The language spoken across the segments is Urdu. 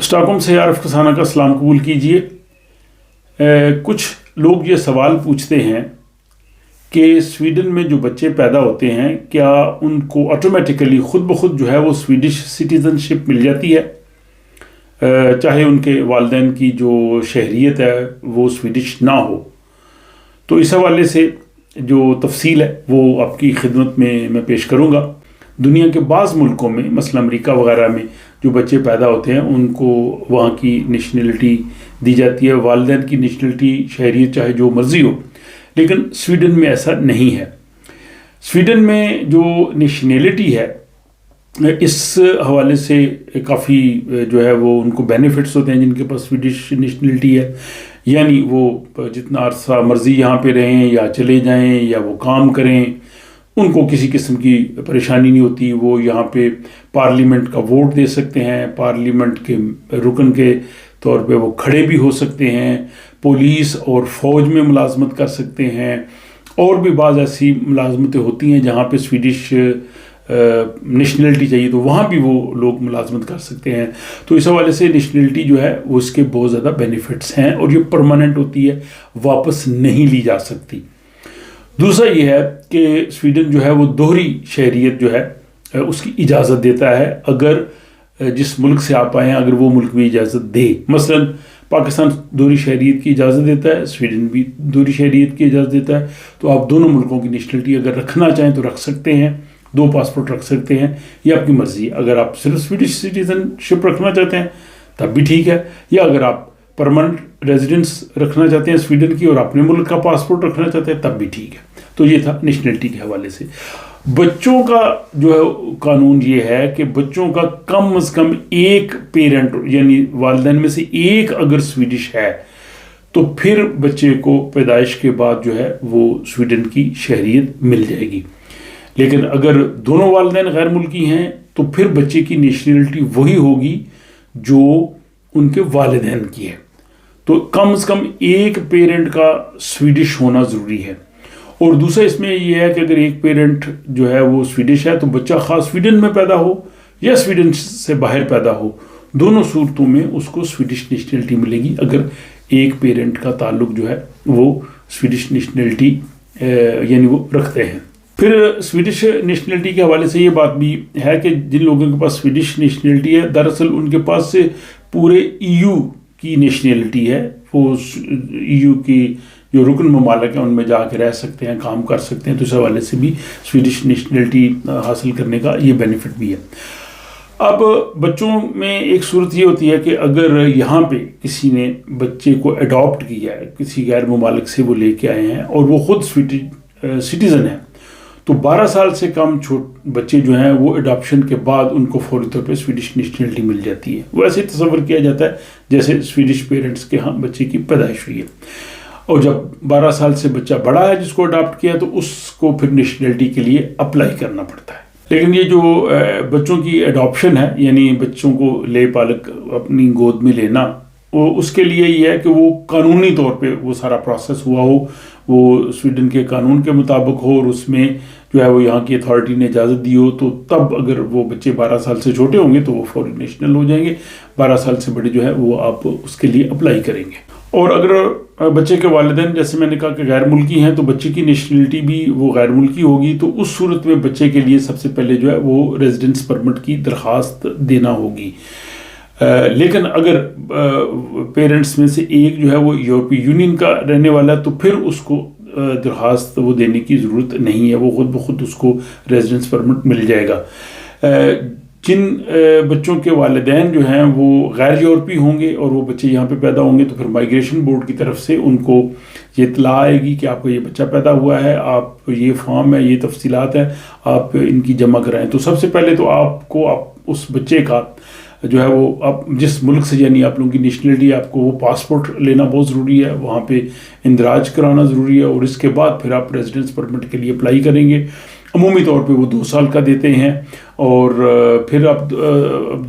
اسٹاک ہوم سے عارف کسانہ کا سلام قبول کیجیے۔ کچھ لوگ یہ سوال پوچھتے ہیں کہ سویڈن میں جو بچے پیدا ہوتے ہیں کیا ان کو آٹومیٹیکلی خود بخود جو ہے وہ سویڈش سٹیزن شپ مل جاتی ہے، چاہے ان کے والدین کی جو شہریت ہے وہ سویڈش نہ ہو؟ تو اس حوالے سے جو تفصیل ہے وہ آپ کی خدمت میں پیش کروں گا۔ دنیا کے بعض ملکوں میں مثلا امریکہ وغیرہ میں جو بچے پیدا ہوتے ہیں ان کو وہاں کی نیشنلٹی دی جاتی ہے، والدین کی نیشنلٹی شہریت چاہے جو مرضی ہو، لیکن سویڈن میں ایسا نہیں ہے۔ سویڈن میں جو نیشنلٹی ہے اس حوالے سے کافی جو ہے وہ ان کو بینیفٹس ہوتے ہیں جن کے پاس سویڈش نیشنلٹی ہے، یعنی وہ جتنا عرصہ مرضی یہاں پہ رہیں یا چلے جائیں یا وہ کام کریں، ان کو کسی قسم کی پریشانی نہیں ہوتی۔ وہ یہاں پہ پارلیمنٹ کا ووٹ دے سکتے ہیں، پارلیمنٹ کے رکن کے طور پہ وہ کھڑے بھی ہو سکتے ہیں، پولیس اور فوج میں ملازمت کر سکتے ہیں، اور بھی بعض ایسی ملازمتیں ہوتی ہیں جہاں پہ سویڈش نیشنلٹی چاہیے تو وہاں بھی وہ لوگ ملازمت کر سکتے ہیں۔ تو اس حوالے سے نیشنلٹی جو ہے وہ اس کے بہت زیادہ بینیفٹس ہیں اور یہ پرماننٹ ہوتی ہے، واپس نہیں لی جا سکتی۔ دوسرا یہ ہے کہ سویڈن جو ہے وہ دوہری شہریت جو ہے اس کی اجازت دیتا ہے، اگر جس ملک سے آپ آئے ہیں اگر وہ ملک بھی اجازت دے۔ مثلا پاکستان دوہری شہریت کی اجازت دیتا ہے، سویڈن بھی دوہری شہریت کی اجازت دیتا ہے، تو آپ دونوں ملکوں کی نیشنلٹی اگر رکھنا چاہیں تو رکھ سکتے ہیں، 2 پاسپورٹ رکھ سکتے ہیں، یہ آپ کی مرضی ہے۔ اگر آپ صرف سویڈش سٹیزن شپ رکھنا چاہتے ہیں تب بھی ٹھیک ہے، یا اگر آپ پرماننٹ ریزیڈنس رکھنا چاہتے ہیں سویڈن کی اور اپنے ملک کا پاسپورٹ رکھنا چاہتے ہیں تب بھی ٹھیک ہے۔ تو یہ تھا نیشنلٹی کے حوالے سے۔ بچوں کا جو ہے قانون یہ ہے کہ بچوں کا کم از کم ایک پیرنٹ یعنی والدین میں سے ایک اگر سویڈش ہے تو پھر بچے کو پیدائش کے بعد جو ہے وہ سویڈن کی شہریت مل جائے گی۔ لیکن اگر دونوں والدین غیر ملکی ہیں تو پھر بچے کی نیشنلٹی وہی ہوگی جو ان کے والدین کی ہے۔ تو کم از کم ایک پیرنٹ کا سویڈش ہونا ضروری ہے۔ اور دوسرا اس میں یہ ہے کہ اگر ایک پیرنٹ جو ہے وہ سویڈش ہے تو بچہ خاص سویڈن میں پیدا ہو یا سویڈن سے باہر پیدا ہو، دونوں صورتوں میں اس کو سویڈش نیشنلٹی ملے گی اگر ایک پیرنٹ کا تعلق جو ہے وہ سویڈش نیشنلٹی یعنی وہ رکھتے ہیں۔ پھر سویڈش نیشنلٹی کے حوالے سے یہ بات بھی ہے کہ جن لوگوں کے پاس سویڈش نیشنلٹی ہے دراصل ان کے پاس سے پورے EU کی نیشنلٹی ہے، وہ EU کی جو رکن ممالک ہیں ان میں جا کے رہ سکتے ہیں، کام کر سکتے ہیں، تو اس حوالے سے بھی سویڈش نیشنلٹی حاصل کرنے کا یہ بینیفٹ بھی ہے۔ اب بچوں میں ایک صورت یہ ہوتی ہے کہ اگر یہاں پہ کسی نے بچے کو اڈاپٹ کیا ہے، کسی غیر ممالک سے وہ لے کے آئے ہیں اور وہ خود سٹیزن ہیں، تو 12 سال سے کم بچے جو ہیں وہ اڈاپشن کے بعد ان کو فوری طور پہ سویڈش نیشنلٹی مل جاتی ہے۔ وہ ایسے تصور کیا جاتا ہے جیسے سویڈش پیرنٹس کے ہاں بچے کی پیدائش ہوئی ہے، اور جب 12 سال سے بچہ بڑا ہے جس کو اڈاپٹ کیا تو اس کو پھر نیشنلٹی کے لیے اپلائی کرنا پڑتا ہے۔ لیکن یہ جو بچوں کی اڈاپشن ہے یعنی بچوں کو لے پالک اپنی گود میں لینا، وہ اس کے لیے یہ ہے کہ وہ قانونی طور پہ وہ سارا پروسیس ہوا ہو، وہ سویڈن کے قانون کے مطابق ہو، اور اس میں جو ہے وہ یہاں کی اتھارٹی نے اجازت دی ہو، تو تب اگر وہ بچے 12 سال سے چھوٹے ہوں گے تو وہ فوری نیشنل ہو جائیں گے، 12 سال سے بڑے جو ہے وہ آپ اس کے لیے اپلائی کریں گے۔ اور اگر بچے کے والدین جیسے میں نے کہا کہ غیر ملکی ہیں تو بچے کی نیشنلٹی بھی وہ غیر ملکی ہوگی، تو اس صورت میں بچے کے لیے سب سے پہلے جو ہے وہ ریزیڈنس پرمٹ کی درخواست دینا ہوگی۔ لیکن اگر پیرنٹس میں سے ایک جو ہے وہ یورپی یونین کا رہنے والا ہے تو پھر اس کو درخواست وہ دینے کی ضرورت نہیں ہے، وہ خود بخود اس کو ریزیڈنس پرمٹ مل جائے گا۔ جن بچوں کے والدین جو ہیں وہ غیر یورپی ہوں گے اور وہ بچے یہاں پہ پیدا ہوں گے تو پھر مائیگریشن بورڈ کی طرف سے ان کو یہ اطلاع آئے گی کہ آپ کو یہ بچہ پیدا ہوا ہے، آپ یہ فارم ہے، یہ تفصیلات ہیں، آپ ان کی جمع کرائیں۔ تو سب سے پہلے تو آپ کو اس بچے کا جو ہے وہ آپ جس ملک سے یعنی آپ لوگوں کی نیشنلٹی آپ کو وہ پاسپورٹ لینا بہت ضروری ہے، وہاں پہ اندراج کرانا ضروری ہے، اور اس کے بعد پھر آپ ریزیڈنس پرمٹ کے لیے اپلائی کریں گے۔ عمومی طور پہ وہ 2 سال کا دیتے ہیں، اور پھر آپ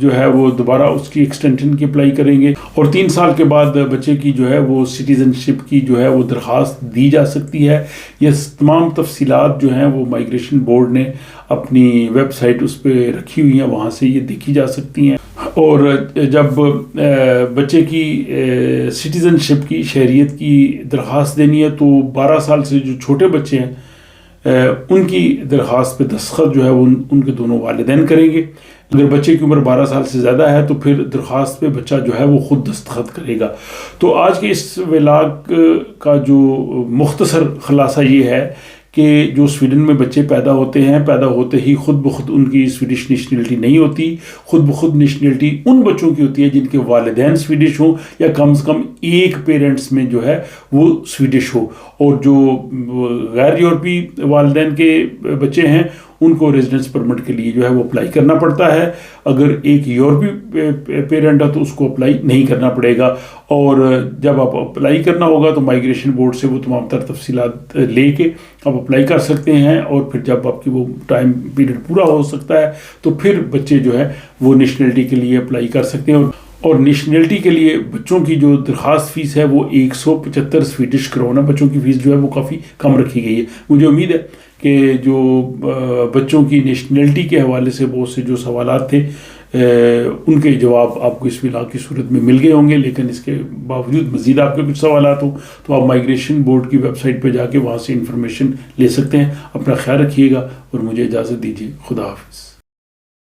جو ہے وہ دوبارہ اس کی ایکسٹینشن کی اپلائی کریں گے، اور 3 سال کے بعد بچے کی جو ہے وہ سٹیزن شپ کی جو ہے وہ درخواست دی جا سکتی ہے۔ یہ تمام تفصیلات جو ہیں وہ مائیگریشن بورڈ نے اپنی ویب سائٹ اس پہ رکھی ہوئی ہیں، وہاں سے یہ دیکھی جا سکتی ہیں۔ اور جب بچے کی سٹیزن شپ کی شہریت کی درخواست دینی ہے تو 12 سال سے جو چھوٹے بچے ہیں ان کی درخواست پہ دستخط جو ہے وہ ان کے دونوں والدین کریں گے. اگر بچے کی عمر 12 سال سے زیادہ ہے تو پھر درخواست پہ بچہ جو ہے وہ خود دستخط کرے گا. تو آج کے اس ولاگ کا جو مختصر خلاصہ یہ ہے کہ جو سویڈن میں بچے پیدا ہوتے ہیں، پیدا ہوتے ہی خود بخود ان کی سویڈش نیشنلٹی نہیں ہوتی. خود بخود نیشنلٹی ان بچوں کی ہوتی ہے جن کے والدین سویڈش ہوں یا کم سے کم ایک پیرنٹس میں جو ہے وہ سویڈش ہو. اور جو غیر یورپی والدین کے بچے ہیں ان کو ریزیڈنس پرمٹ کے لیے جو ہے وہ اپلائی کرنا پڑتا ہے. اگر ایک یورپی پیرنٹ ہے تو اس کو اپلائی نہیں کرنا پڑے گا. اور جب آپ اپلائی کرنا ہوگا تو مائیگریشن بورڈ سے وہ تمام تر تفصیلات لے کے آپ اپلائی کر سکتے ہیں. اور پھر جب آپ کی وہ ٹائم پیریڈ پورا ہو سکتا ہے تو پھر بچے جو ہے وہ نیشنلٹی کے لیے اپلائی کر سکتے ہیں. اور نیشنلٹی کے لیے بچوں کی جو درخواست فیس ہے وہ 175 سویڈش کرون ہے. بچوں کی فیس جو ہے وہ کافی کم رکھی گئی ہے. مجھے امید ہے کہ جو بچوں کی نیشنلٹی کے حوالے سے بہت سے جو سوالات تھے ان کے جواب آپ کو اس ولاگ کی صورت میں مل گئے ہوں گے. لیکن اس کے باوجود مزید آپ کے کچھ سوالات ہوں تو آپ مائیگریشن بورڈ کی ویب سائٹ پہ جا کے وہاں سے انفارمیشن لے سکتے ہیں. اپنا خیال رکھیے گا اور مجھے اجازت دیجیے. خدا حافظ.